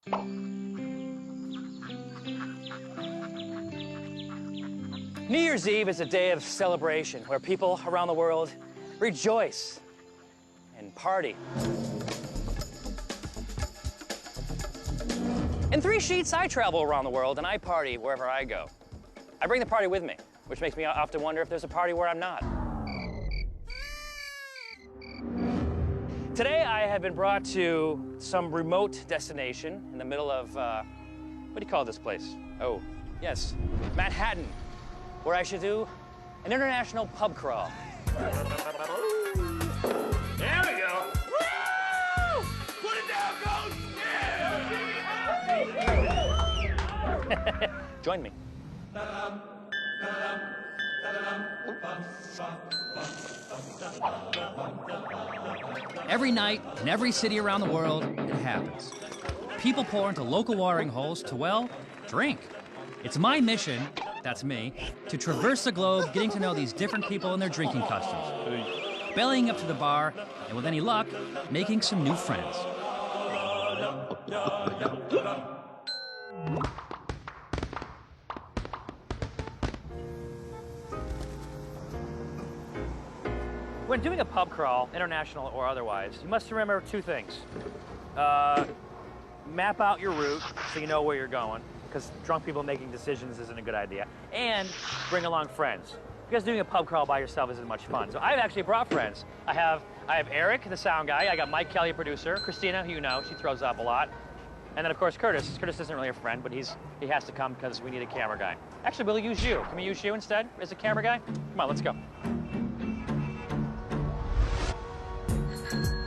New Year's Eve is a day of celebration where people around the world rejoice and party. In 3 sheets, I travel around the world and I party wherever I go. I bring the party with me, which makes me often wonder if there's a party where I'm not. Today, I have been brought to some remote destination in the middle of, what do you call this place? Oh, yes, Manhattan, where I should do an international pub crawl. There we go. Woo! Put it down, Coach! Yeah! Join me. Every night, in every city around the world, it happens. People pour into local watering holes to, well, drink. It's my mission, that's me, to traverse the globe, getting to know these different people and their drinking customs. Bellying up to the bar, and with any luck, making some new friends. When doing a pub crawl, international or otherwise, you must remember 2 things. Map out your route so you know where you're going, because drunk people making decisions isn't a good idea. And bring along friends, because doing a pub crawl by yourself isn't much fun. So I've actually brought friends. I have Eric, the sound guy. I got Mike Kelly, producer. Christina, who you know, she throws up a lot. And then, of course, Curtis. Curtis isn't really a friend, but he has to come because we need a camera guy. Actually, we'll use you. Can we use you instead as a camera guy? Come on, let's go.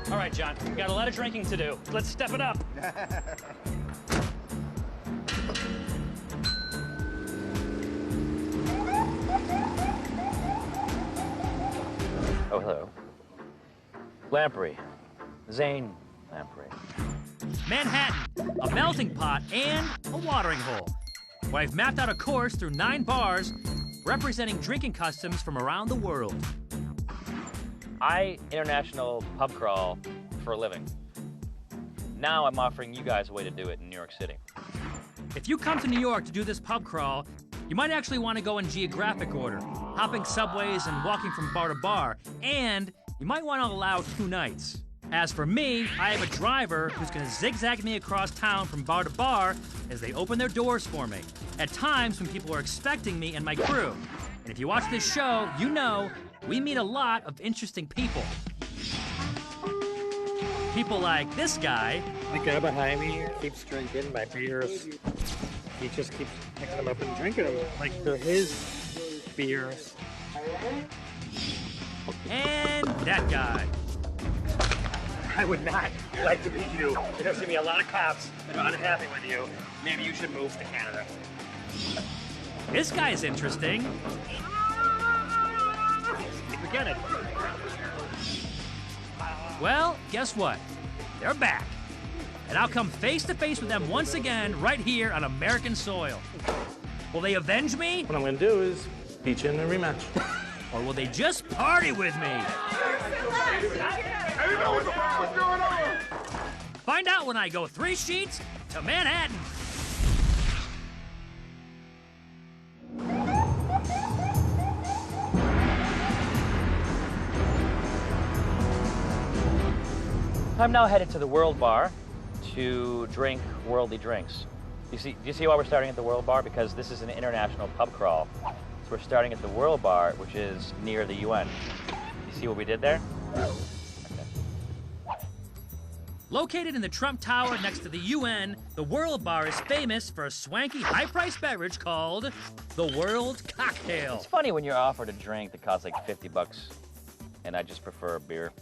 All right, John, we got a lot of drinking to do. Let's step it up. Oh, hello. Lamprey. Zane Lamprey. Manhattan, a melting pot and a watering hole, where I've mapped out a course through 9 bars representing drinking customs from around the world. I international pub crawl for a living. Now I'm offering you guys a way to do it in New York City. If you come to New York to do this pub crawl, you might actually want to go in geographic order, hopping subways and walking from bar to bar, and you might want to allow 2 nights. As for me, I have a driver who's going to zigzag me across town from bar to bar as they open their doors for me, at times when people are expecting me and my crew. And if you watch this show, you know we meet a lot of interesting people. People like this guy. The guy behind me keeps drinking my beers. He just keeps picking them up and drinking them like they're his beers. And that guy. I would not like to meet you. There's going to be a lot of cops that are unhappy with you. Maybe you should move to Canada. This guy's interesting. Forget it. Well, guess what? They're back. And I'll come face to face with them once again right here on American soil. Will they avenge me? What I'm going to do is beat you in a rematch. Or will they just party with me? I didn't know what the fuck was going on! Find out when I go 3 sheets to Manhattan. I'm now headed to the World Bar to drink worldly drinks. Do you see why we're starting at the World Bar? Because this is an international pub crawl. So we're starting at the World Bar, which is near the UN. You see what we did there? Okay. Located in the Trump Tower next to the UN, the World Bar is famous for a swanky, high-priced beverage called the World Cocktail. It's funny when you're offered a drink that costs like $50, and I just prefer a beer.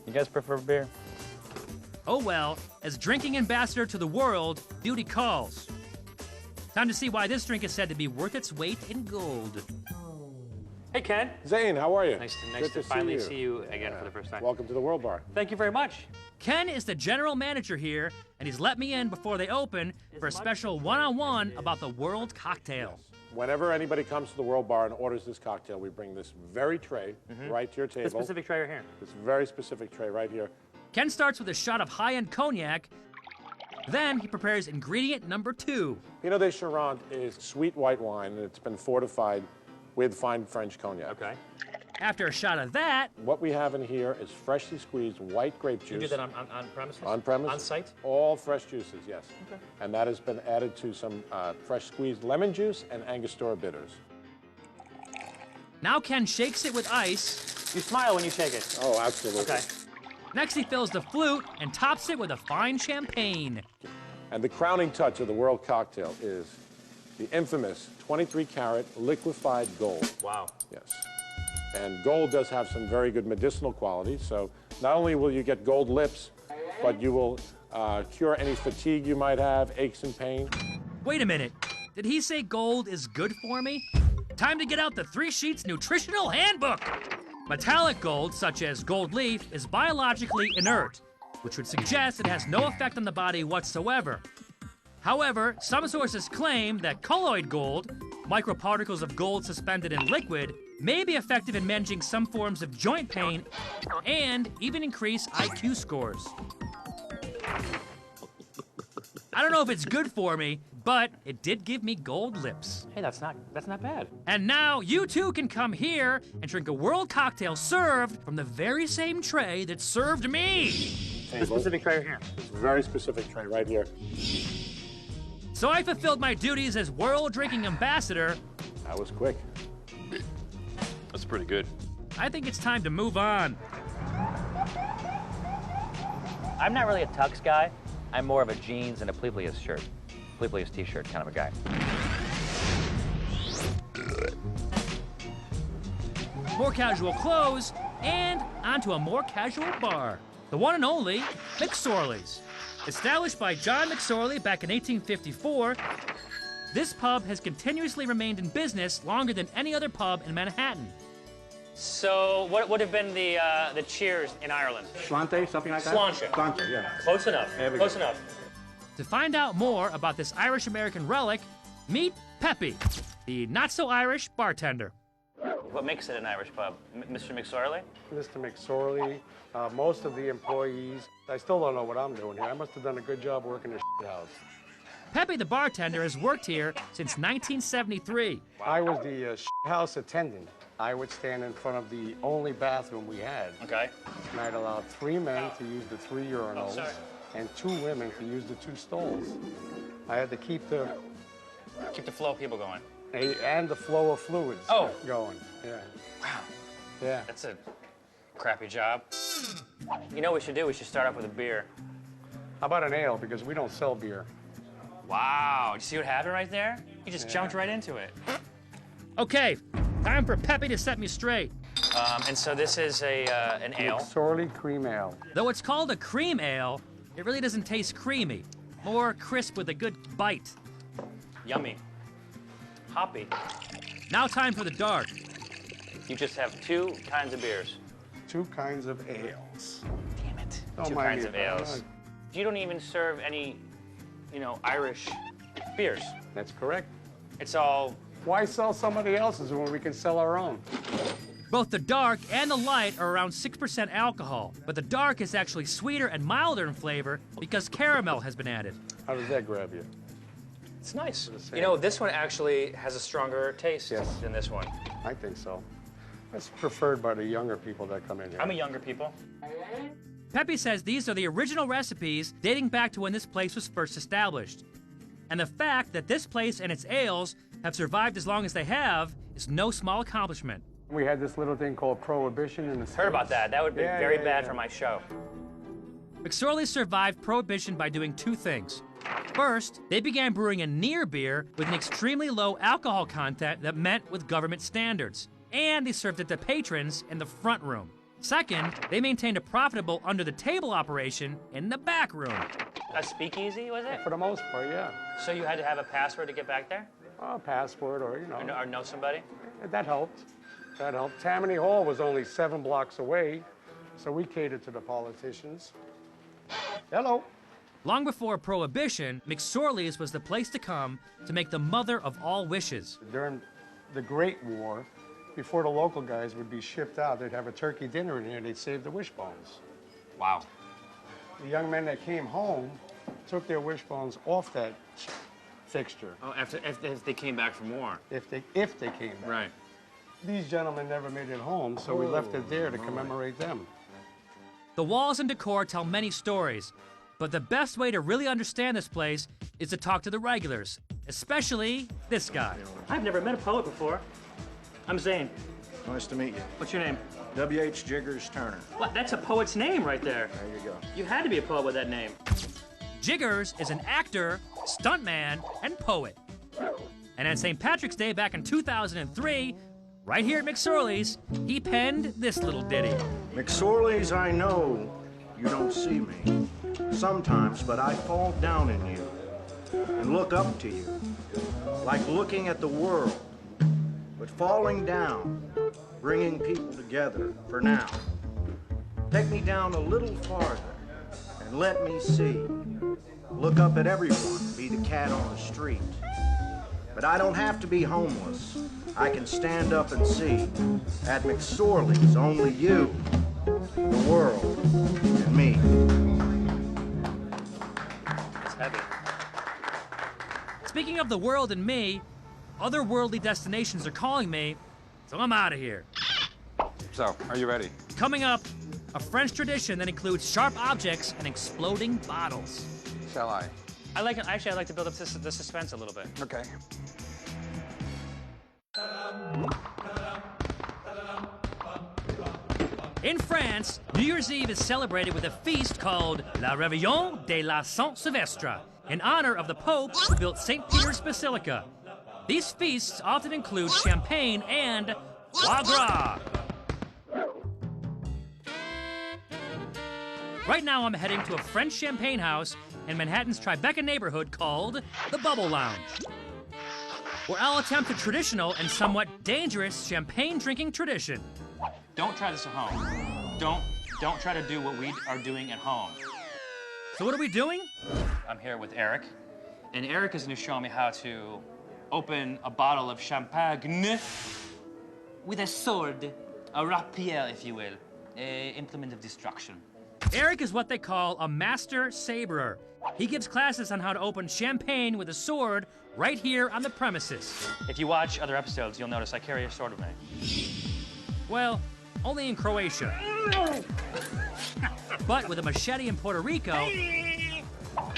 You guys prefer beer? Oh well, as drinking ambassador to the world, duty calls. Time to see why this drink is said to be worth its weight in gold. Hey, Ken. Zane, how are you? Nice Good to finally see you again for the first time. Welcome to the World Bar. Thank you very much. Ken is the general manager here, and he's let me in before they open for a special one-on-one about the World Cocktail. Whenever anybody comes to the World Bar and orders this cocktail, we bring this very tray right to your table. This specific tray right here. This very specific tray right here. Ken starts with a shot of high-end cognac, Then he prepares ingredient number 2. Pinot de Charente is sweet white wine, and it's been fortified with fine French cognac. Okay. After a shot of that, What we have in here is freshly squeezed white grape juice. You do that on premises? On premise? On site? All fresh juices, yes. Okay. And that has been added to some fresh squeezed lemon juice and Angostura bitters. now Ken shakes it with ice. You smile when you shake it. Oh, absolutely. Okay. Next, he fills the flute and tops it with a fine champagne. And the crowning touch of the world cocktail is the infamous 23-carat liquefied gold. Wow. Yes. And gold does have some very good medicinal qualities. So not only will you get gold lips, but you will cure any fatigue you might have, aches and pain. Wait a minute. Did he say gold is good for me? Time to get out the 3 Sheets Nutritional Handbook. Metallic gold, such as gold leaf, is biologically inert, which would suggest it has no effect on the body whatsoever. However, some sources claim that colloid gold, microparticles of gold suspended in liquid, may be effective in managing some forms of joint pain and even increase IQ scores. I don't know if it's good for me, but it did give me gold lips. Hey, that's not bad. And now you too can come here and drink a world cocktail served from the very same tray that served me. This specific tray here. It's a very specific tray right here. So I fulfilled my duties as world drinking ambassador. That was quick. That's pretty good. I think it's time to move on. I'm not really a tux guy. I'm more of a jeans and a Pleblius shirt. Pleblius t-shirt kind of a guy. More casual clothes, and onto a more casual bar. The one and only McSorley's. Established by John McSorley back in 1854, this pub has continuously remained in business longer than any other pub in Manhattan. So, what would have been the cheers in Ireland? Slante, something like that? Sláinte. Slante, yeah. Close enough. There we Close go. enough. To find out more about this Irish-American relic, meet Peppy, the not-so-Irish bartender. What makes it an Irish pub? Mr. McSorley? Mr. McSorley, most of the employees, I still don't know what I'm doing here. I must have done a good job working the house. Peppy, the bartender, has worked here since 1973. I was the house attendant. I would stand in front of the only bathroom we had. Okay. And I'd allow 3 men to use the 3 urinals and 2 women to use the 2 stalls. I had to keep the flow of people going. and the flow of fluids going. Yeah. Wow. Yeah. That's a crappy job. You know what we should do? We should start off with a beer. How about an ale? Because we don't sell beer. Wow. Did you see what happened right there? You just jumped right into it. Okay, time for Peppy to set me straight. And so this is an ale. McSorley cream ale. Though it's called a cream ale, it really doesn't taste creamy. More crisp with a good bite. Yummy. Hoppy. Now time for the dark. You just have 2 kinds of beers. 2 kinds of ales. Damn it. Don't 2 mind kinds me of if I ales. don't. You don't even serve any, Irish beers. That's correct. It's all... Why sell somebody else's when we can sell our own? Both the dark and the light are around 6% alcohol, but the dark is actually sweeter and milder in flavor because caramel has been added. How does that grab you? It's nice. same. You know, this one actually has a stronger taste Yes. than this one. I think so. That's preferred by the younger people that come in here. I'm a younger people. Peppy says these are the original recipes dating back to when this place was first established. And the fact that this place and its ales have survived as long as they have is no small accomplishment. We had this little thing called Prohibition in the Heard about that. That would be Yeah, very yeah, bad yeah. for my show. McSorley survived Prohibition by doing 2 things. First, they began brewing a near beer with an extremely low alcohol content that met with government standards, and they served it to patrons in the front room. Second, they maintained a profitable under-the-table operation in the back room. A speakeasy, was it? For the most part, yeah. So you had to have a password to get back there? A password or, Or know somebody? that helped. That helped. Tammany Hall was only 7 blocks away, so we catered to the politicians. Hello. Long before Prohibition, McSorley's was the place to come to make the mother of all wishes. During the Great War, before the local guys would be shipped out, they'd have a turkey dinner in here, they'd save the wishbones. Wow. The young men that came home took their wishbones off that fixture. Oh, if they came back from war. If they came back. Right. These gentlemen never made it home, so we left it there to commemorate them. The walls and decor tell many stories, but the best way to really understand this place is to talk to the regulars, especially this guy. I've never met a poet before. I'm Zane. Nice to meet you. What's your name? W.H. Jiggers Turner. What? That's a poet's name right there. There you go. You had to be a poet with that name. Jiggers is an actor, stuntman, and poet. And on St. Patrick's Day back in 2003, right here at McSorley's, he penned this little ditty. McSorley's, I know you don't see me sometimes, but I fall down in you and look up to you, like looking at the world, but falling down, bringing people together for now. Take me down a little farther and let me see. Look up at everyone, be the cat on the street. But I don't have to be homeless. I can stand up and see. At McSorley's, only you, the world, and me. It's heavy. Speaking of the world and me, otherworldly destinations are calling me, so I'm out of here. So, are you ready? Coming up, a French tradition that includes sharp objects and exploding bottles. Shall I? I like to build up the suspense a little bit. Okay. In France, New Year's Eve is celebrated with a feast called La Réveillon de la Saint-Sylvestre, in honor of the Pope who built St. Peter's Basilica. These feasts often include champagne and foie gras. Right now, I'm heading to a French champagne house in Manhattan's Tribeca neighborhood called the Bubble Lounge, where I'll attempt a traditional and somewhat dangerous champagne drinking tradition. Don't try this at home. Don't try to do what we are doing at home. So what are we doing? I'm here with Eric, and Eric is going to show me how to open a bottle of champagne with a sword, a rapier, if you will, an implement of destruction. Eric is what they call a master saberer. He gives classes on how to open champagne with a sword right here on the premises. If you watch other episodes, you'll notice I carry a sword with me. Well, only in Croatia. But with a machete in Puerto Rico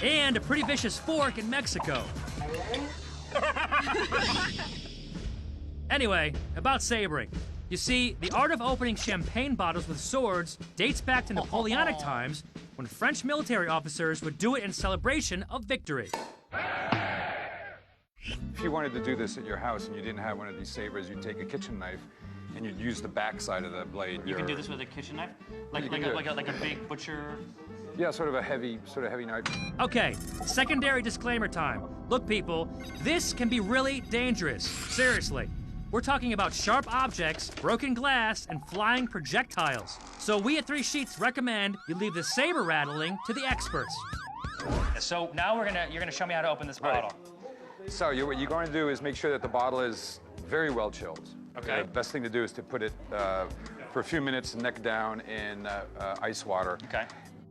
and a pretty vicious fork in Mexico. Anyway, about sabering. You see, the art of opening champagne bottles with swords dates back to Napoleonic times when French military officers would do it in celebration of victory. If you wanted to do this at your house and you didn't have one of these sabers, you'd take a kitchen knife and you'd use the back side of the blade. You can do this with a kitchen knife? Like a big butcher? Yeah, sort of a heavy knife. Okay, secondary disclaimer time. Look, people, this can be really dangerous. Seriously. We're talking about sharp objects, broken glass, and flying projectiles. So we at 3 Sheets recommend you leave the saber rattling to the experts. So now you're gonna show me how to open this bottle. So what you're going to do is make sure that the bottle is very well chilled. Okay. The best thing to do is to put it for a few minutes neck down in ice water. Okay.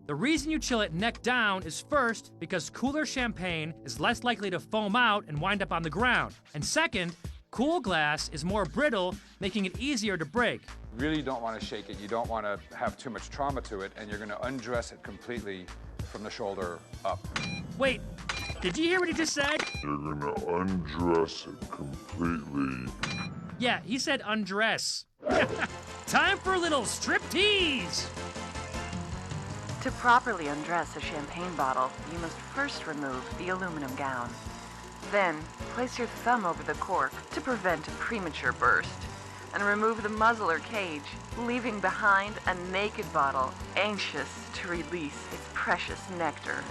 The reason you chill it neck down is first, because cooler champagne is less likely to foam out and wind up on the ground. And second, cool glass is more brittle, making it easier to break. Really don't want to shake it. You don't want to have too much trauma to it, and you're going to undress it completely from the shoulder up. Wait, did you hear what he just said? You're gonna undress it completely. Yeah, he said undress. Time for a little striptease! To properly undress a champagne bottle, you must first remove the aluminum gown. Then, place your thumb over the cork to prevent a premature burst, and remove the muzzle or cage, leaving behind a naked bottle, anxious to release its precious nectar.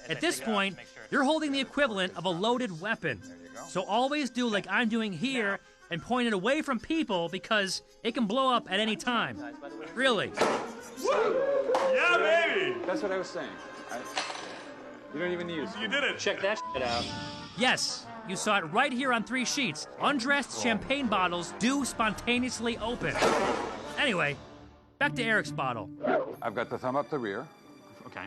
At this point, you're holding the equivalent of a loaded weapon. So always do like I'm doing here and point it away from people because it can blow up at any time. Really. Yeah, baby! That's what I was saying. You don't even use it. You did it. Check that shit out. Yes, you saw it right here on 3 Sheets. Undressed champagne bottles do spontaneously open. Anyway, back to Eric's bottle. I've got the thumb up the rear. Okay.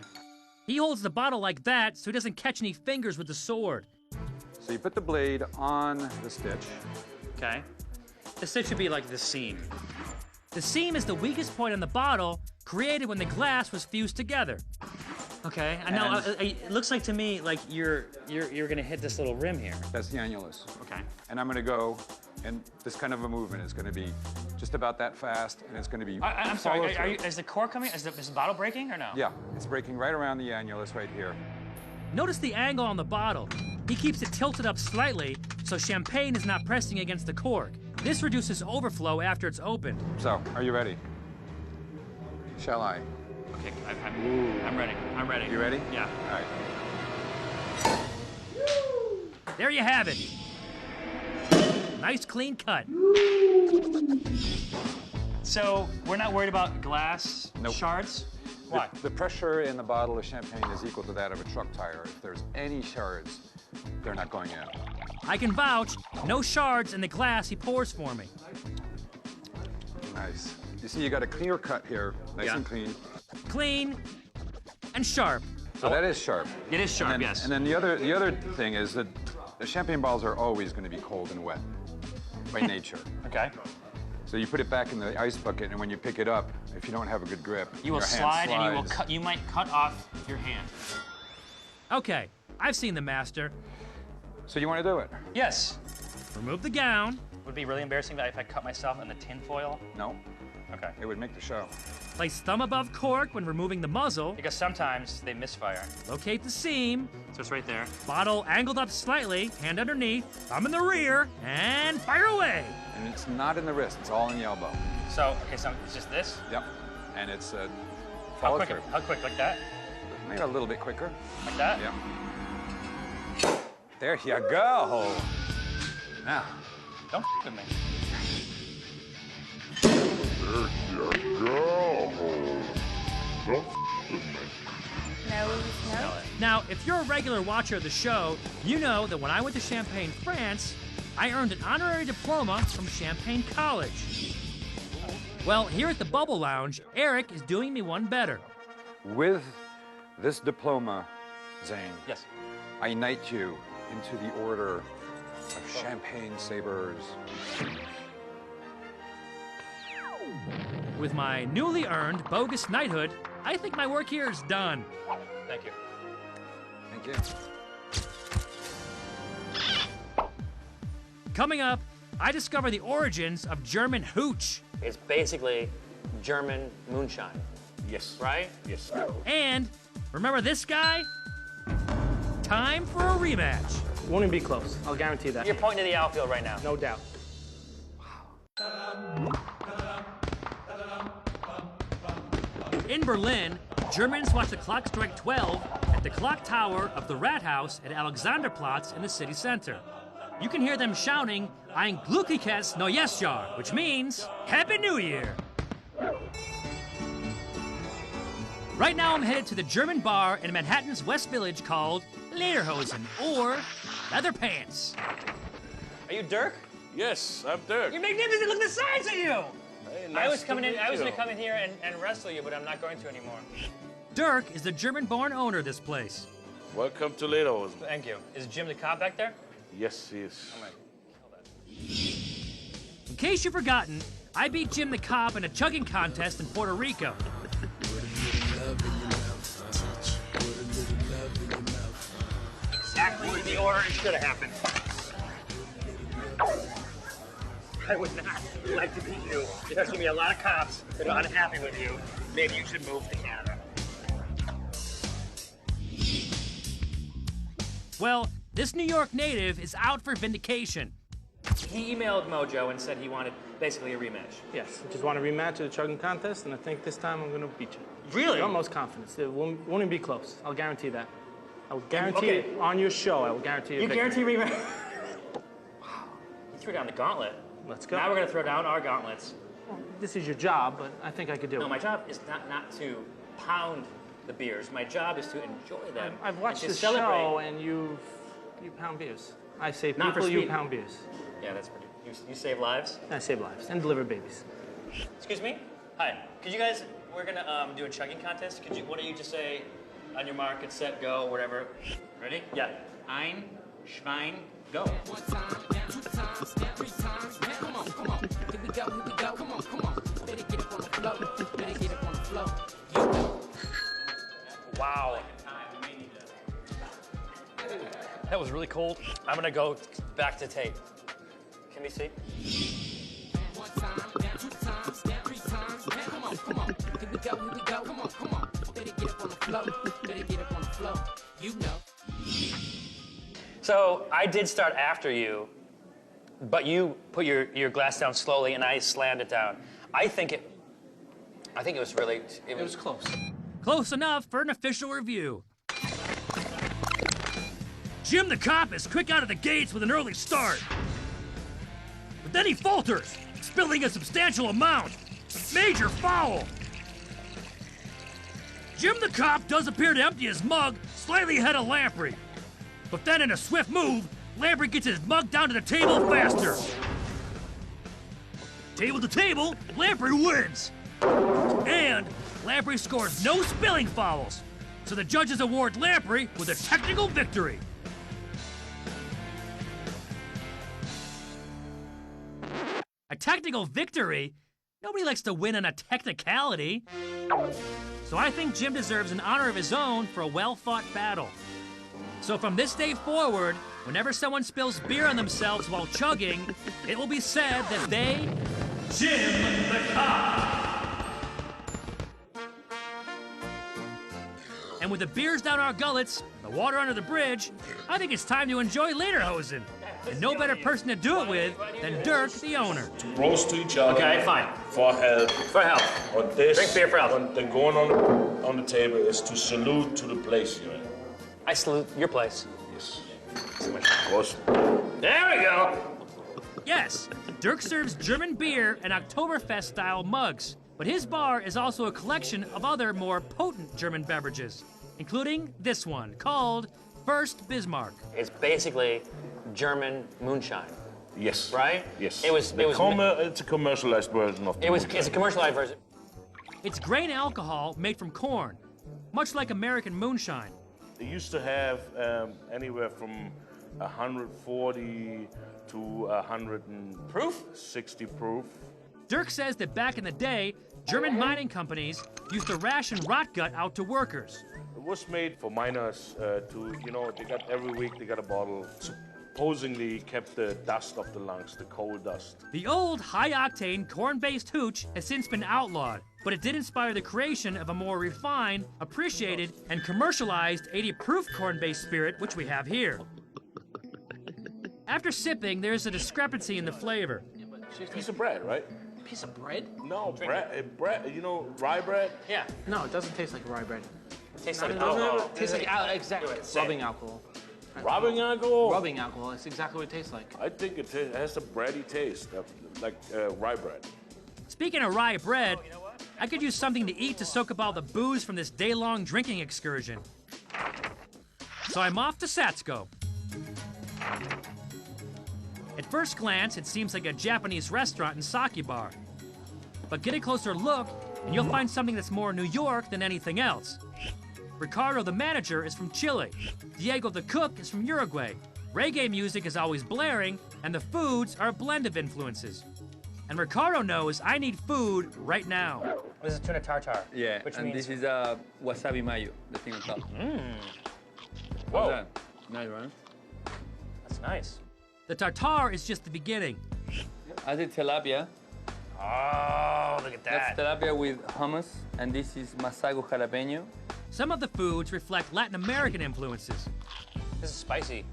He holds the bottle like that so he doesn't catch any fingers with the sword. So you put the blade on the stitch. Okay. The stitch should be like the seam. The seam is the weakest point on the bottle, created when the glass was fused together. Okay. I know. It looks like to me like you're gonna hit this little rim here. That's the annulus. Okay. And I'm gonna go, and this kind of a movement is gonna be just about that fast, and it's gonna be. I'm sorry. Is the core coming? Is the bottle breaking or no? Yeah, it's breaking right around the annulus right here. Notice the angle on the bottle. He keeps it tilted up slightly so champagne is not pressing against the cork. This reduces overflow after it's opened. So, are you ready? Shall I? Okay, I'm ready. I'm ready. You ready? Yeah. All right. There you have it. Nice clean cut. So we're not worried about glass Nope. shards? Why? The pressure in the bottle of champagne is equal to that of a truck tire. If there's any shards, they're not going in. I can vouch, no shards in the glass he pours for me. Nice. You see, you got a clear cut here, nice and clean. Clean and sharp. So that is sharp. It is sharp, and then, yes. And then the other thing is that the champagne bottles are always going to be cold and wet by nature. Okay. So you put it back in the ice bucket, and when you pick it up, if you don't have a good grip, You will your hand slide and you will slides. cut. You might cut off your hand. Okay, I've seen the master. So you want to do it? Yes. Remove the gown. Would it be really embarrassing that if I cut myself in the tin foil? No. Okay. It would make the show. Place thumb above cork when removing the muzzle. Because sometimes they misfire. Locate the seam. So it's right there. Bottle angled up slightly, hand underneath, thumb in the rear, and fire away. And it's not in the wrist, it's all in the elbow. So, okay, so it's just this? Yep. And it's How follow quick? through. How quick? Like that? Maybe a little bit quicker. Like that? Yep. There you go. Now, Don't f with me. There you go. Don't f with me. No. Now, if you're a regular watcher of the show, you know that when I went to Champaign, France, I earned an honorary diploma from Champaign College. Well, here at the Bubble Lounge, Eric is doing me one better. with this diploma, Zane, Yes. I knight you into the order of Champagne Sabers. With my newly earned bogus knighthood, I think my work here is done. Thank you. Thank you. Coming up, I discover the origins of German hooch. It's basically German moonshine. Yes. Right? Yes. And remember this guy? Time for a rematch. Won't even be close. I'll guarantee that. You're pointing to the outfield right now. No doubt. In Berlin, Germans watch the clock strike 12 at the clock tower of the Rathaus at Alexanderplatz in the city center. You can hear them shouting, Ein glückliches neues Jahr, which means Happy New Year. Right now I'm headed to the German bar in Manhattan's West Village called Lederhosen, or Leather Pants. Are you Dirk? Yes, I'm Dirk. You're magnificent. Look at the size of you. Hey, I nice was to coming in. meet I was you. going to come in here and wrestle you, but I'm not going to anymore. Dirk is the German-born owner of this place. Welcome to Lederhosen. Thank you. Is Jim the cop back there? Yes, he is. I'm gonna kill that. In case you've forgotten, I beat Jim the Cop in a chugging contest in Puerto Rico. Exactly the order it should have happened. I would not like to beat you. There's gonna be a lot of cops that are unhappy with you. Maybe you should move to Canada. Well, this New York native is out for vindication. He emailed Mojo and said he wanted basically a rematch. Yes, I just want a rematch of the chugging contest, and I think this time I'm going to beat you. Really? I'm most confident. It won't even be close. I'll guarantee that. I will guarantee Okay. it on your show. I will guarantee it. You guarantee rematch? Wow. You threw down the gauntlet. Let's go. Now we're gonna throw down our gauntlets. This is your job, but I think I could do No, it. my job is not to pound the beers. My job is to enjoy them. I've watched and the to celebrate. show, and you pound beers. I save Not for people, you speed. pound beers. Yeah, that's pretty. You save lives. I save lives and deliver babies. Excuse me? Hi. Could you guys we're gonna do a chugging contest. Why don't you just say, on your mark, get set, go, whatever. Ready? Yeah. Ein, Schwein, go. One time, two times, 3 times. Come on. Here we go. Come on. Better get up on the flow. You know. Wow. That was really cold. I'm gonna go back to tape. Can we see? One time, 2 times, 3 times. Come on. Here we go. Come on. Better get up on the flow. You know. So I did start after you, but you put your glass down slowly, and I slammed it down. I think it was really. It was close. Close enough for an official review. Jim the cop is quick out of the gates with an early start. But then he falters, spilling a substantial amount. Major foul. Jim the cop does appear to empty his mug slightly ahead of Lamprey. But then in a swift move, Lamprey gets his mug down to the table faster. Table to table, Lamprey wins. And Lamprey scores no spilling fouls. So the judges award Lamprey with a technical victory. A technical victory? Nobody likes to win on a technicality. So I think Jim deserves an honor of his own for a well-fought battle. So from this day forward, whenever someone spills beer on themselves while chugging, it will be said that they... Jim the Cop! And with the beers down our gullets, the water under the bridge, I think it's time to enjoy Lederhosen. And no better person to do it with than Dirk, the owner. To roast to each other. Okay, fine. For health. For health. On this, drink beer for health. On the going on the table is to salute to the place you're in. I salute your place. Yes. So much. Awesome. There we go. Yes, Dirk serves German beer and Oktoberfest-style mugs. But his bar is also a collection of other more potent German beverages, including this one, called First Bismarck. It's basically German moonshine. Yes. Right? Yes. It's a commercialized version of the moonshine. It's a commercialized version. It's grain alcohol made from corn, much like American moonshine. They used to have anywhere from 140 to 160 proof. Dirk says that back in the day, German mining companies used to ration rot gut out to workers. It was made for miners they got every week they got a bottle. Supposedly kept the dust of the lungs, the coal dust. The old high-octane corn-based hooch has since been outlawed, but it did inspire the creation of a more refined, appreciated, and commercialized 80-proof corn-based spirit, which we have here. After sipping, there's a discrepancy in the flavor. Piece of bread, right? Piece of bread? No, bread. You know, rye bread? Yeah. No, it doesn't taste like rye bread. It tastes like alcohol. It tastes like exactly rubbing alcohol. Rubbing alcohol? Rubbing alcohol. It's exactly what it tastes like. I think it has a bready taste, like rye bread. Speaking of rye bread, I could use something to eat to soak up all the booze from this day-long drinking excursion. So I'm off to Satsko. At first glance, it seems like a Japanese restaurant and sake bar. But get a closer look, and you'll find something that's more New York than anything else. Ricardo, the manager, is from Chile. Diego, the cook, is from Uruguay. Reggae music is always blaring, and the foods are a blend of influences. And Ricardo knows I need food right now. This is tuna tartare. Yeah, which and means... this is wasabi mayo, the thing on top. Whoa. Nice, right? That's nice. The tartare is just the beginning. I did tilapia. Oh, look at that. That's tilapia with hummus, and this is masago jalapeño. Some of the foods reflect Latin American influences. This is spicy.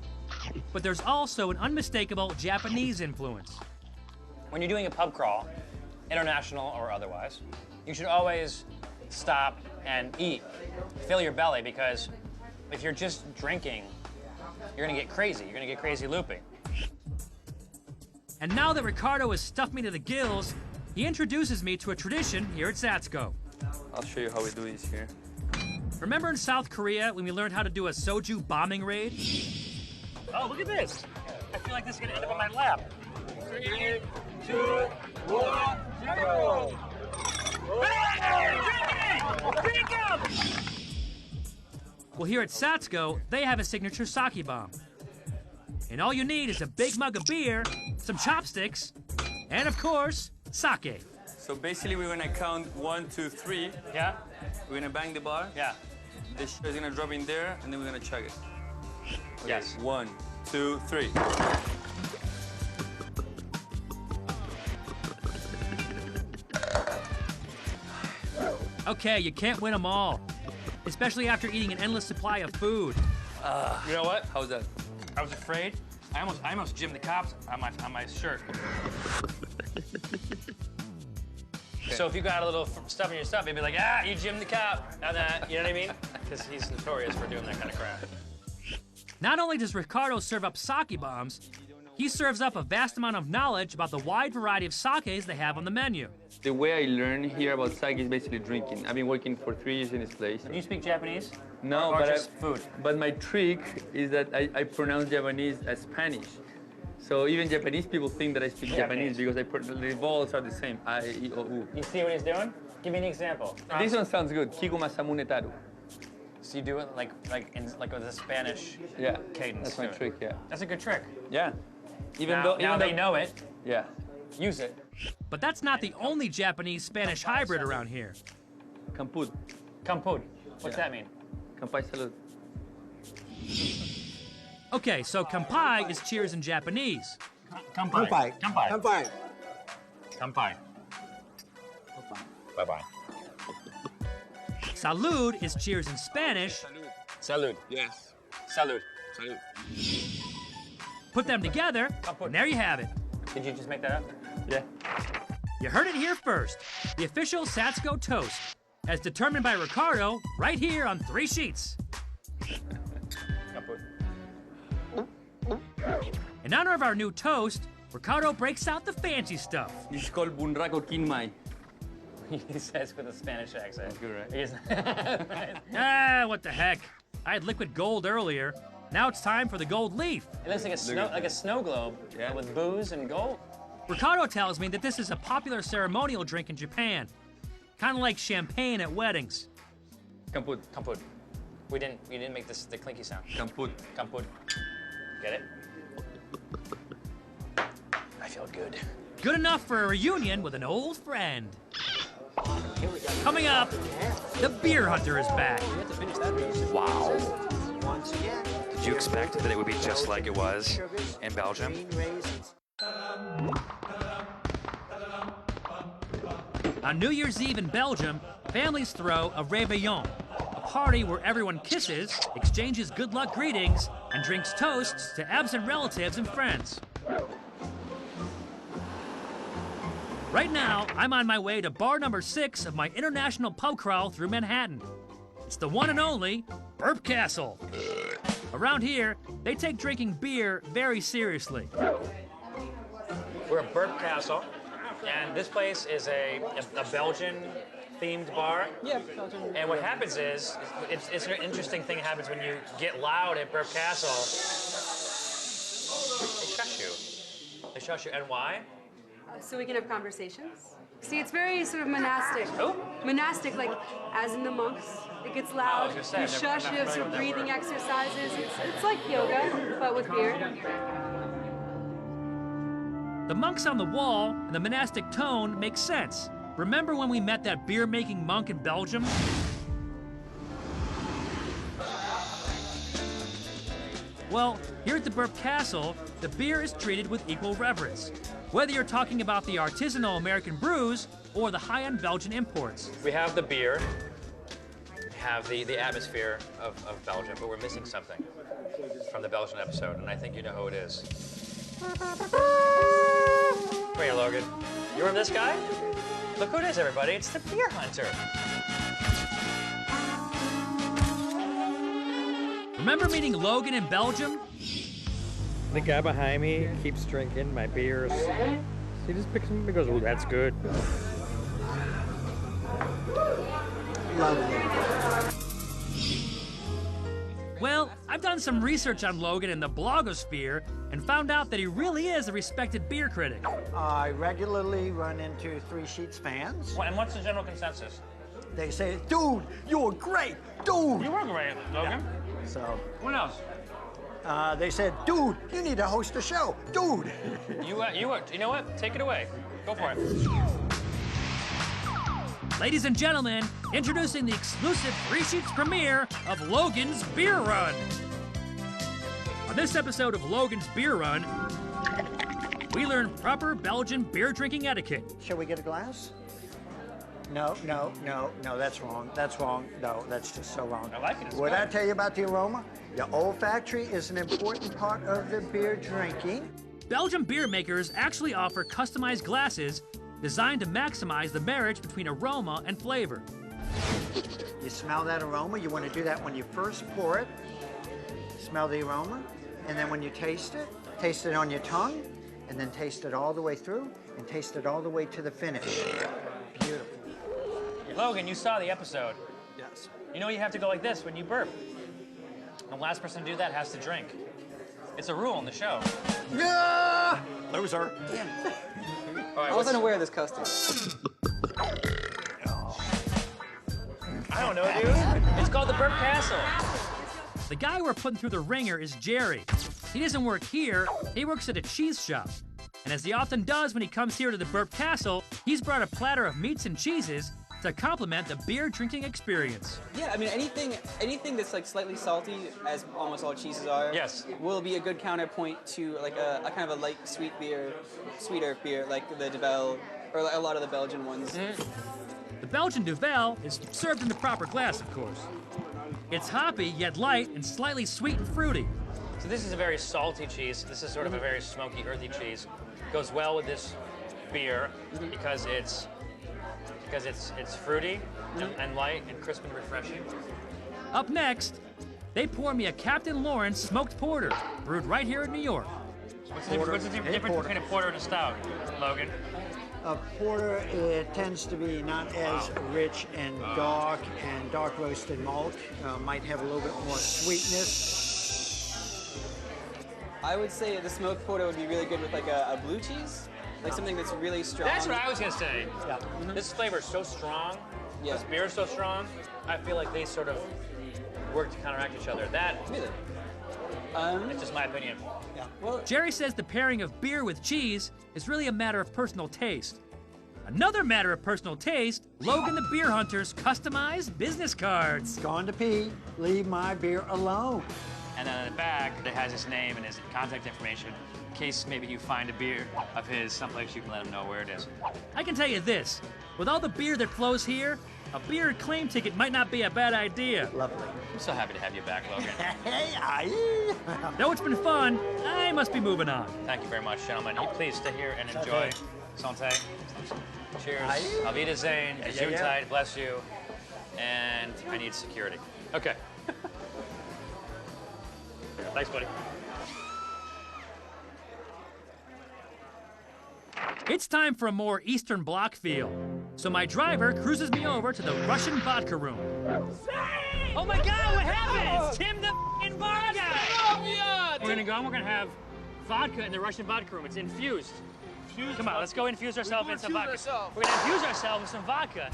But there's also an unmistakable Japanese influence. When you're doing a pub crawl, international or otherwise, you should always stop and eat. Fill your belly, because if you're just drinking, you're gonna get crazy. You're gonna get crazy looping. And now that Ricardo has stuffed me to the gills, he introduces me to a tradition here at Satsko. I'll show you how we do this here. Remember in South Korea when we learned how to do a soju bombing raid? Oh, look at this. I feel like this is gonna end up on my lap. 3, 2, 1, 0. Well, here at Satsuko, they have a signature sake bomb. And all you need is a big mug of beer, some chopsticks, and of course, sake. So basically, we're gonna count 1, 2, 3. Yeah? We're gonna bang the bar. Yeah. The shit is gonna drop in there, and then we're gonna chug it. Okay, Yes. 1, 2, 3. Okay, you can't win them all, especially after eating an endless supply of food. You know what? How's that? I was afraid. I almost jimmed the cops on my shirt. So if you got a little stuff in your stuff, he'd be like, ah, you jimmed the cop. And, you know what I mean? Because he's notorious for doing that kind of crap. Not only does Ricardo serve up sake bombs, he serves up a vast amount of knowledge about the wide variety of sakes they have on the menu. The way I learn here about sake is basically drinking. I've been working for 3 years in this place. Do you speak Japanese? No, or but just food? But my trick is that I pronounce Japanese as Spanish. So even Japanese people think that I speak Japanese because the vowels are the same. I, I, O, U. You see what he's doing? Give me an example. This one sounds good. Kiku masamune taru. So you do it like with a Spanish cadence. That's my trick, yeah. That's a good trick. Yeah. Even though they know it. Yeah. Use it. But that's not the only Japanese-Spanish hybrid around here. Kampud. Kampud. What's that mean? Kampai salud. Okay, so kampai is cheers in Japanese. Kampai. Kampai. Kampai. Kampai. Kampai. Bye-bye. Salud is cheers in Spanish. Salud. Yes. Salud. Salud. Put them together, and there you have it. Did you just make that up? Yeah. You heard it here first. The official Satsuko toast, as determined by Ricardo, right here on 3 sheets. In honor of our new toast, Ricardo breaks out the fancy stuff. It's called bunrako kinmai. He says with a Spanish accent. That's good, right? Ah, what the heck. I had liquid gold earlier. Now it's time for the gold leaf. It looks like a snow globe with booze and gold. Ricardo tells me that this is a popular ceremonial drink in Japan. Kind of like champagne at weddings. Kampud. Kampud. You didn't make the clinky sound. Kampud. Kampud. Get it? I feel good. Good enough for a reunion with an old friend. Coming up, the beer hunter is back. Wow. Did you expect that it would be just like it was in Belgium? On New Year's Eve in Belgium, families throw a réveillon, a party where everyone kisses, exchanges good luck greetings, and drinks toasts to absent relatives and friends. Right now, I'm on my way to bar number 6 of my international pub crawl through Manhattan. It's the one and only Burp Castle. Around here, they take drinking beer very seriously. We're at Burp Castle, and this place is a Belgian-themed bar. Yeah, Belgian. And what happens is, it's an interesting thing that happens when you get loud at Burp Castle. They shush you. They shush you, and why? So we can have conversations. See, it's very sort of monastic. Oh? Monastic, like as in the monks. It gets loud. I was gonna You say, shush. You have some breathing exercises. It's like yoga, but with beer. The monks on the wall and the monastic tone make sense. Remember when we met that beer-making monk in Belgium? Well, here at the Burp Castle, the beer is treated with equal reverence. Whether you're talking about the artisanal American brews or the high-end Belgian imports. We have the beer, we have the atmosphere of Belgium, but we're missing something from the Belgian episode, and I think you know who it is. Come here, Logan. You remember this guy? Look who it is, everybody. It's the beer hunter. Remember meeting Logan in Belgium? The guy behind me keeps drinking my beers. He just picks them up and goes, "Oh, that's good." Well, I've done some research on Logan in the blogosphere and found out that he really is a respected beer critic. I regularly run into Three Sheets fans. And what's the general consensus? They say, dude, you were great, dude. You were great, Logan. Yeah. So. What else? They said, dude, you need to host a show, dude. You know what? Take it away. Go for it. Ladies and gentlemen, introducing the exclusive Three Sheets premiere of Logan's Beer Run. On this episode of Logan's Beer Run, we learn proper Belgian beer drinking etiquette. Shall we get a glass? No, that's wrong. That's wrong. No, that's just so wrong. I like it. What I tell you about the aroma? The olfactory is an important part of the beer drinking. Belgian beer makers actually offer customized glasses designed to maximize the marriage between aroma and flavor. You smell that aroma. You want to do that when you first pour it. Smell the aroma. And then when you taste it on your tongue, and then taste it all the way through, and taste it all the way to the finish. Beautiful. Logan, you saw the episode. Yes. You know you have to go like this when you burp. The last person to do that has to drink. It's a rule in the show. Yeah! Loser. All right, I wasn't aware of this custom. I don't know, dude. It's called the Burp Castle. The guy we're putting through the ringer is Jerry. He doesn't work here, he works at a cheese shop. And as he often does when he comes here to the Burp Castle, he's brought a platter of meats and cheeses to complement the beer drinking experience. Yeah, I mean, anything that's like slightly salty, as almost all cheeses are, yes, will be a good counterpoint to like a kind of a light sweeter beer, like the Duvel, or a lot of the Belgian ones. The Belgian Duvel is served in the proper glass, of course. It's hoppy, yet light, and slightly sweet and fruity. So this is a very salty cheese. This is sort of a very smoky, earthy cheese. Goes well with this beer because it's fruity and light and crisp and refreshing. Up next, they pour me a Captain Lawrence smoked porter, brewed right here in New York. What's the difference between a porter and a stout, Logan? A porter, it tends to be not as rich and dark roasted malt. Might have a little bit more sweetness. I would say the smoked porter would be really good with like a blue cheese, like something that's really strong. That's what I was gonna say. Yeah. This flavor is so strong. Yeah. This beer is so strong. I feel like they sort of work to counteract each other. Really? It's just my opinion. Yeah. Well, Jerry says the pairing of beer with cheese is really a matter of personal taste. Another matter of personal taste, Logan the Beer Hunter's customized business cards. Gone to pee, leave my beer alone. And then in the back, it has his name and his contact information in case maybe you find a beer of his someplace you can let him know where it is. I can tell you this, with all the beer that flows here, a beer claim ticket might not be a bad idea. Lovely. I'm so happy to have you back, Logan. Hey, Though it's been fun, I must be moving on. Thank you very much, gentlemen. Please stay here and enjoy. Santé. Cheers. Auf Wiedersehen. Gesundheit. Bless you. And I need security. Okay. Thanks, buddy. It's time for a more Eastern Bloc feel. So my driver cruises me over to the Russian vodka room. Oh my God, what happened? It's Tim the f***ing bar guy. We're gonna go and we're gonna have vodka in the Russian vodka room. It's infused. Come on, let's go infuse ourselves in some vodka. We're gonna infuse ourselves with some vodka.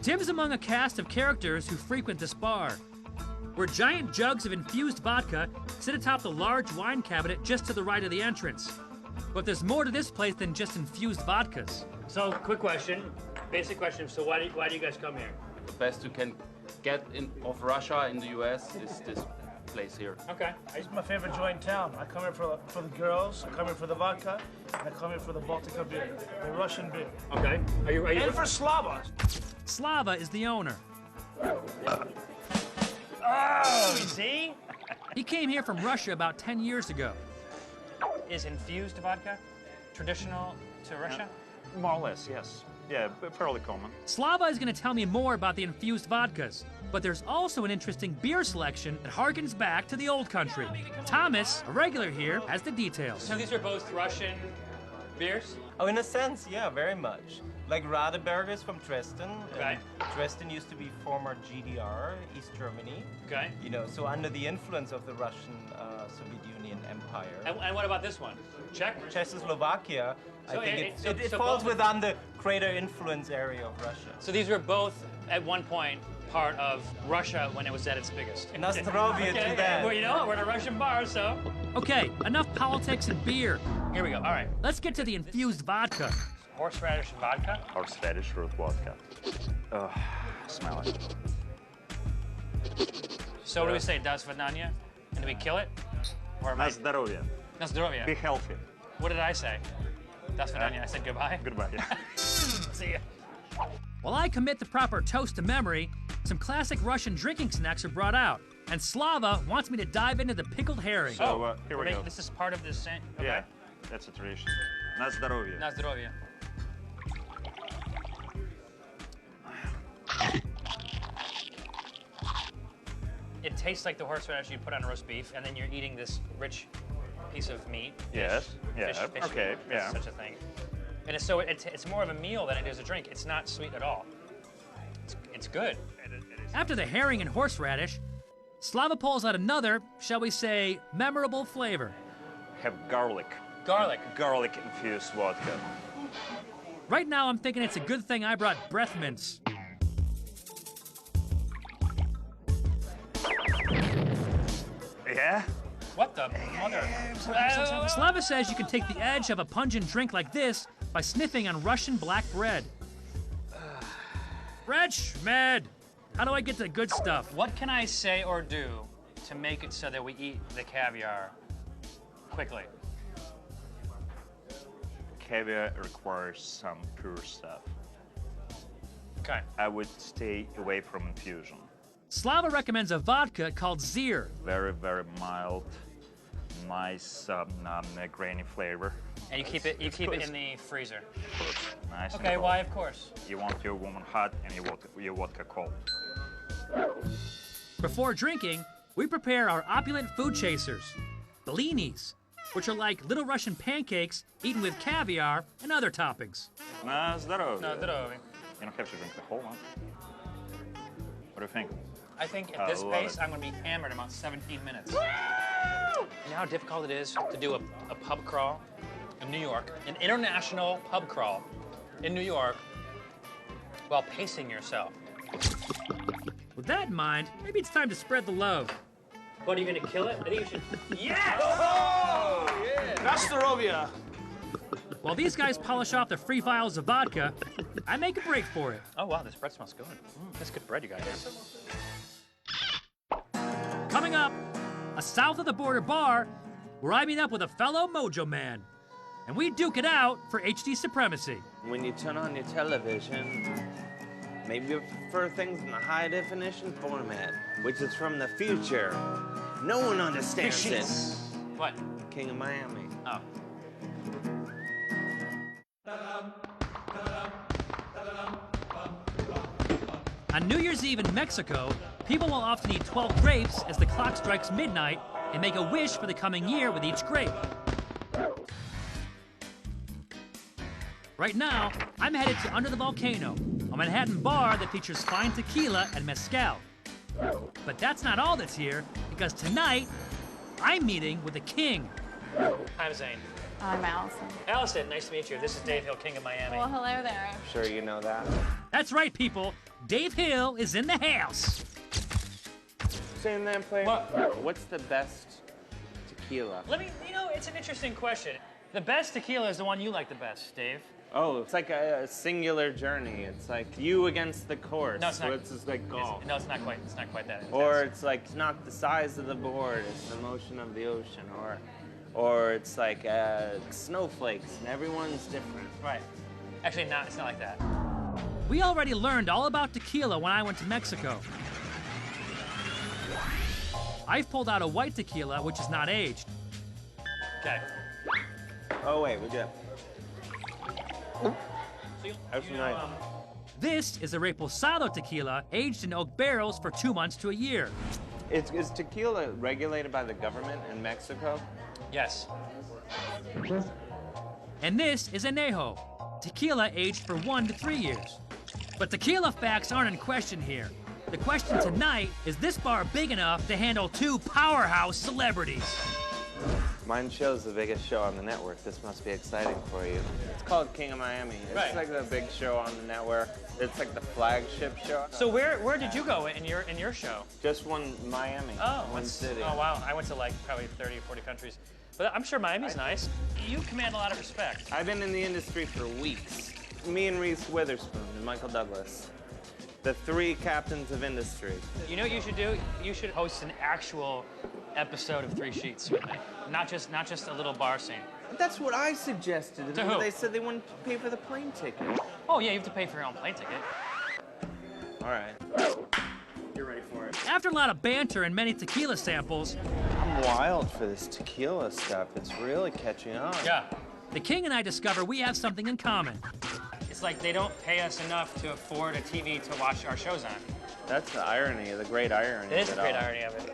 Tim's among a cast of characters who frequent this bar, where giant jugs of infused vodka sit atop the large wine cabinet just to the right of the entrance. But there's more to this place than just infused vodkas. So, quick question, basic question. So why do you guys come here? The best you can get of Russia in the US is this place here. Okay. It's my favorite joint in town. I come here for the girls, I come here for the vodka, and I come here for the Baltica beer, the Russian beer. Okay. Are you And for Slava. Slava is the owner. Oh, you see? He came here from Russia about 10 years ago. Is infused vodka traditional to Russia? More or less, yes. Yeah, fairly common. Slava is going to tell me more about the infused vodkas, but there's also an interesting beer selection that harkens back to the old country. Thomas, a regular here, has the details. So these are both Russian beers? Oh, in a sense, yeah, very much. like Radebergers from Dresden. Okay. Dresden used to be former GDR, East Germany. Okay. You know, so under the influence of the Russian Soviet Union Empire. And what about this one? Czech? Czechoslovakia. So I think it so falls both- within the greater influence area of Russia. So these were both, at one point, part of Russia when it was at its biggest. Nostrovia to that. Well, you know, we're in a Russian bar, so. Okay, enough politics and beer. Here we go, all right. Let's get to the infused vodka. Horseradish and vodka? Horseradish root vodka. Ugh, smell it. So what do we say, das vidanya? And do we kill it? Or am Na I... zdrowie. Na zdrowie. Be healthy. What did I say? Das vidanya. I said goodbye? Goodbye, yeah. See ya. While I commit the proper toast to memory, some classic Russian drinking snacks are brought out, and Slava wants me to dive into the pickled herring. So, here we go. This is part of this. Okay. Yeah, that's a tradition. Na zdrowie. Na zdrowie. It tastes like the horseradish you put on roast beef, and then you're eating this rich piece of meat. Yes, Fish, yeah, fish, okay, there's yeah. such a thing. And it's more of a meal than it is a drink. It's not sweet at all. It's good. After the herring and horseradish, Slava pulls out another, shall we say, memorable flavor. Have garlic. Garlic. Garlic infused vodka. Right now, I'm thinking it's a good thing I brought breath mints. Yeah? What the mother? Slava says you can take the edge of a pungent drink like this by sniffing on Russian black bread. Bread schmed. How do I get to the good stuff? What can I say or do to make it so that we eat the caviar quickly? Caviar requires some pure stuff. Okay. I would stay away from infusion. Slava recommends a vodka called Zir. Very, very mild, nice, grainy flavor. And you keep it in the freezer. Of course, nice. and Okay, cold. why of course? You want your woman hot and your vodka cold. Before drinking, we prepare our opulent food chasers, blinis, which are like little Russian pancakes eaten with caviar and other toppings. Na zdrowie. Na zdrowie. You don't have to drink the whole one. What do you think? I think at I this love pace, it. I'm going to be hammered in about 17 minutes. You know how difficult it is to do a pub crawl in New York, an international pub crawl in New York, while pacing yourself. With that in mind, maybe it's time to spread the love. What, are you going to kill it? I think you should. Yes! Oh, yeah! Nostrovia! While these guys polish off the free vials of vodka, I make a break for it. Oh, wow, this bread smells good. That's good bread, you guys. Coming up, a south of the border bar where I meet up with a fellow mojo man. And we duke it out for HD supremacy. When you turn on your television, maybe you prefer things in the high definition format, which is from the future. No one understands it. What? King of Miami. Oh. On New Year's Eve in Mexico, people will often eat 12 grapes as the clock strikes midnight and make a wish for the coming year with each grape. Right now, I'm headed to Under the Volcano, a Manhattan bar that features fine tequila and mezcal. But that's not all that's here, because tonight, I'm meeting with the king. I'm Zane. I'm Allison. Allison, nice to meet you. This is Dave Hill, King of Miami. Well, hello there. Sure you know that? That's right, people. Dave Hill is in the house. Zane Lamprey, what's the best tequila? It's an interesting question. The best tequila is the one you like the best, Dave. Oh, it's like a singular journey. It's like you against the course. No, it's not. So it's just like golf. No, it's not quite. It's not quite that intense. Or it's like not the size of the board, it's the motion of the ocean. Or it's like snowflakes, and everyone's different. Right. Actually, no, it's not like that. We already learned all about tequila when I went to Mexico. I've pulled out a white tequila, which is not aged. Okay. Oh, wait, we do. That's nice. This is a reposado tequila aged in oak barrels for 2 months to a year. Is tequila regulated by the government in Mexico? Yes. And this is añejo, tequila aged for 1 to 3 years. But tequila facts aren't in question here. The question tonight, is this bar big enough to handle 2 powerhouse celebrities? Mine show's the biggest show on the network. This must be exciting for you. It's called King of Miami. It's like the big show on the network. It's like the flagship show. So where did you go in your show? Just one Miami. One city. Oh wow, I went to like probably 30 or 40 countries. But I'm sure Miami's nice. You command a lot of respect. I've been in the industry for weeks. Me and Reese Witherspoon and Michael Douglas. The 3 captains of industry. You know what you should do? You should host an actual episode of 3 Sheets with me. Not just a little bar scene. That's what I suggested. To who? They said they wouldn't pay for the plane ticket. Oh yeah, you have to pay for your own plane ticket. All right. You're ready for it. After a lot of banter and many tequila samples, I'm wild for this tequila stuff. It's really catching on. Yeah. the King and I discover we have something in common. It's like they don't pay us enough to afford a TV to watch our shows on. That's the irony, the great irony. It is the great irony of it.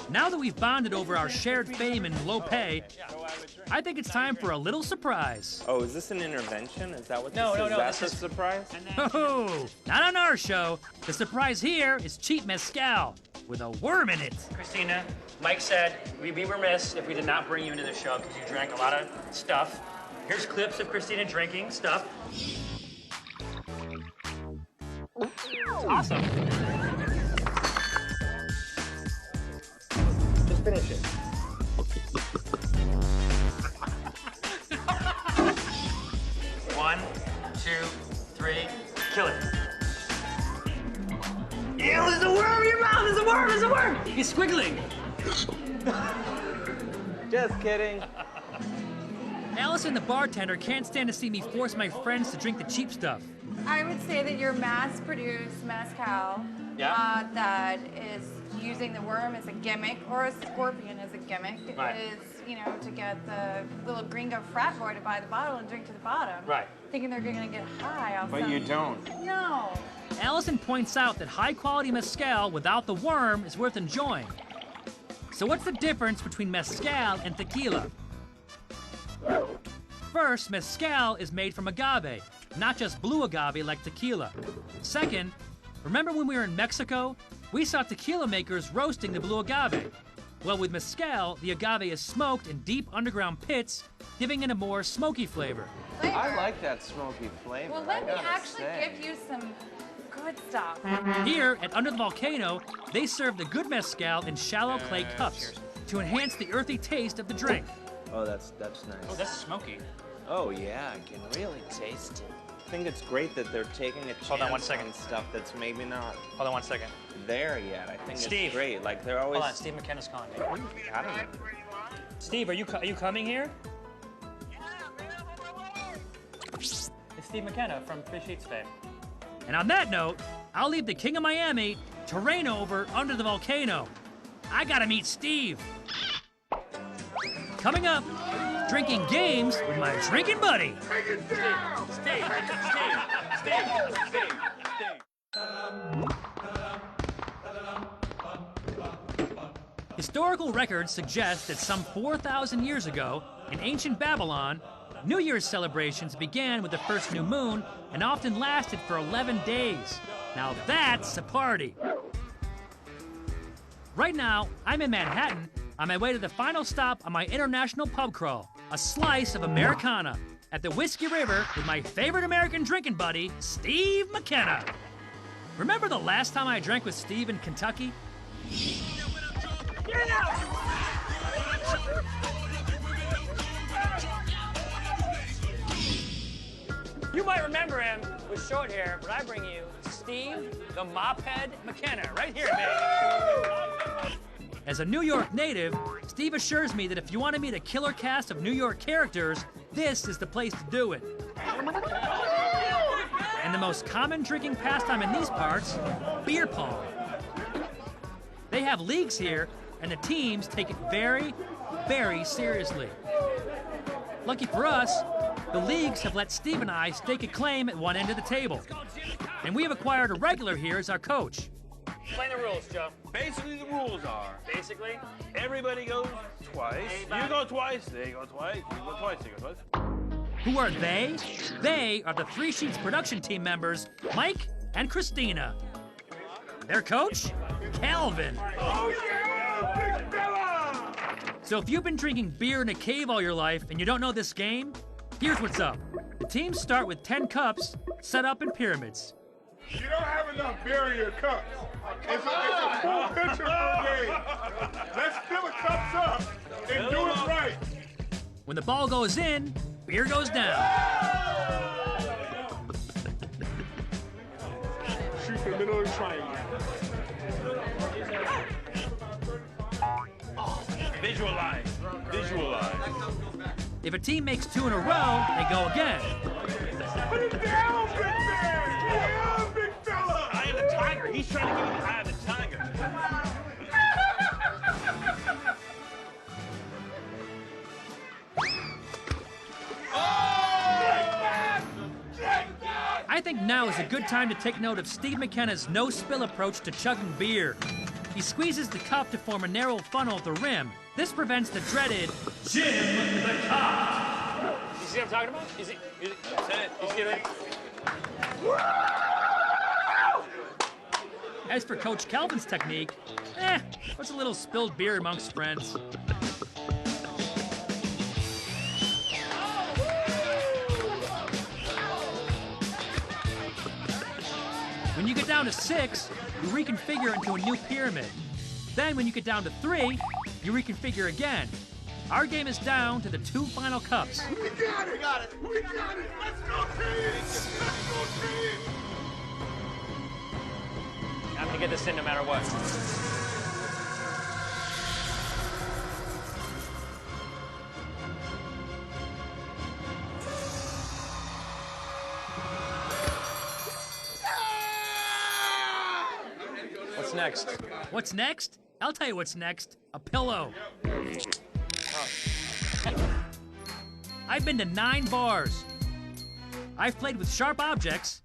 Now that we've bonded over our shared fame and low pay, I think it's time for a little surprise. Oh, is this an intervention? Is that what No, this is? no, That's this a is surprise? Oh, not on our show. The surprise here is cheap mezcal with a worm in it. Christina, Mike said we'd be remiss if we did not bring you into the show because you drank a lot of stuff. Here's clips of Christina drinking stuff. It's awesome. Just finish it. One, two, three, kill it. Ew, there's a worm in your mouth! There's a worm! There's a worm! He's squiggling. Just kidding. Allison, the bartender, can't stand to see me force my friends to drink the cheap stuff. I would say that your mass-produced mezcal that is using the worm as a gimmick or a scorpion as a gimmick is, you know, to get the little gringo frat boy to buy the bottle and drink to the bottom. Right. Thinking they're going to get high off But you don't. No. Allison points out that high-quality mezcal without the worm is worth enjoying. So what's the difference between mezcal and tequila? First, mezcal is made from agave, not just blue agave like tequila. Second, remember when we were in Mexico? We saw tequila makers roasting the blue agave. Well, with mezcal, the agave is smoked in deep underground pits, giving it a more smoky flavor. I like that smoky flavor. Well, let me actually give you some good stuff. Here at Under the Volcano, they serve the good mezcal in shallow clay cups to enhance the earthy taste of the drink. Oh, that's nice. Oh, that's smoky. Oh, yeah, I can really taste it. I think it's great that they're taking a chance Hold on 1 second. on stuff that's maybe not Hold on 1 second. there yet. I think Steve. it's great. Like, they're always... Hold on, Steve McKenna's calling me. I don't know. Steve, are you coming here? It's Steve McKenna from Fish Eats fame. And on that note, I'll leave the King of Miami to reign over Under the Volcano. I gotta meet Steve. Coming up, drinking games with my drinking buddy. Historical records suggest that some 4,000 years ago, in ancient Babylon, New Year's celebrations began with the first new moon and often lasted for 11 days. Now that's a party. Right now, I'm in Manhattan on my way to the final stop on my international pub crawl, a slice of Americana at the Whiskey River with my favorite American drinking buddy, Steve McKenna. Remember the last time I drank with Steve in Kentucky? You might remember him with short hair, but I bring you Steve the Mophead McKenna, right here, baby. As a New York native, Steve assures me that if you want to meet a killer cast of New York characters, this is the place to do it. And the most common drinking pastime in these parts, beer pong. They have leagues here, and the teams take it very, very seriously. Lucky for us, the leagues have let Steve and I stake a claim at one end of the table. And we have acquired a regular here as our coach. Explain the rules, Joe. Basically, the rules are Basically? everybody goes twice. You go twice, they go twice, you go twice, they go twice. Who are they? They are the Three Sheets production team members, Mike and Christina. Their coach, Calvin. Oh yeah, big fella! So if you've been drinking beer in a cave all your life and you don't know this game, here's what's up. The teams start with 10 cups set up in pyramids. You don't have enough beer in your cups. It's a full pitcher per game. Let's fill the cups up and do it right. When the ball goes in, beer goes down. Shoot the middle of the triangle. Visualize. Visualize. If a team makes 2 in a row, they go again. Put it down, big man! Yeah, big fella! Eye of the tiger. He's trying to give you the eye of the tiger. I think now is a good time to take note of Steve McKenna's no-spill approach to chugging beer. He squeezes the cup to form a narrow funnel at the rim. This prevents the dreaded Jim the Cup. You see what I'm talking about? Is it? That's it. You see it? As for Coach Calvin's technique, what's a little spilled beer amongst friends? When you get down to 6, you reconfigure into a new pyramid. Then when you get down to 3, you reconfigure again. Our game is down to the 2 final cups. We got it! We got it! We got it! Let's go, team! Let's go, team! I'm gonna get this in no matter what. What's next? What's next? I'll tell you what's next. A pillow. I've been to 9 bars. I've played with sharp objects.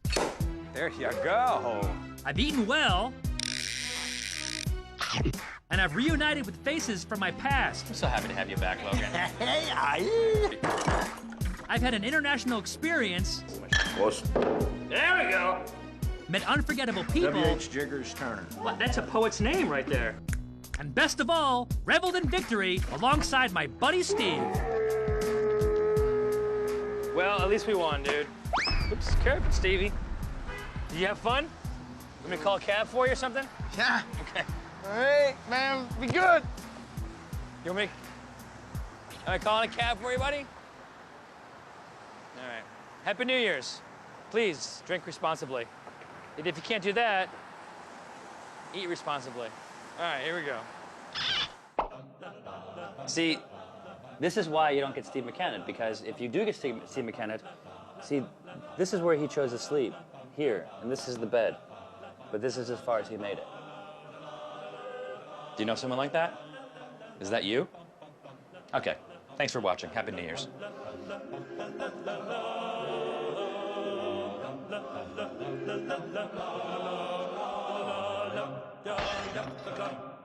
There you go. I've eaten well. And I've reunited with faces from my past. I'm so happy to have you back, Logan. I've had an international experience. There we go. Met unforgettable people. W.H. Jigger's turn. What? That's a poet's name right there. And best of all, reveled in victory alongside my buddy Steve. Well, at least we won, dude. Oops, careful, Stevie. Did you have fun? Want me to call a cab for you or something? Yeah. Okay. All right, man. Be good. You want me? Am I calling a cab for you, buddy? All right. Happy New Year's. Please drink responsibly. And if you can't do that, eat responsibly. All right, here we go. See, this is why you don't get Steve McKenna, because if you do get Steve McKenna, see, this is where he chose to sleep, here, and this is the bed. But this is as far as he made it. Do you know someone like that? Is that you? Okay, thanks for watching. Happy New Year's. La la la la la la la la la la la la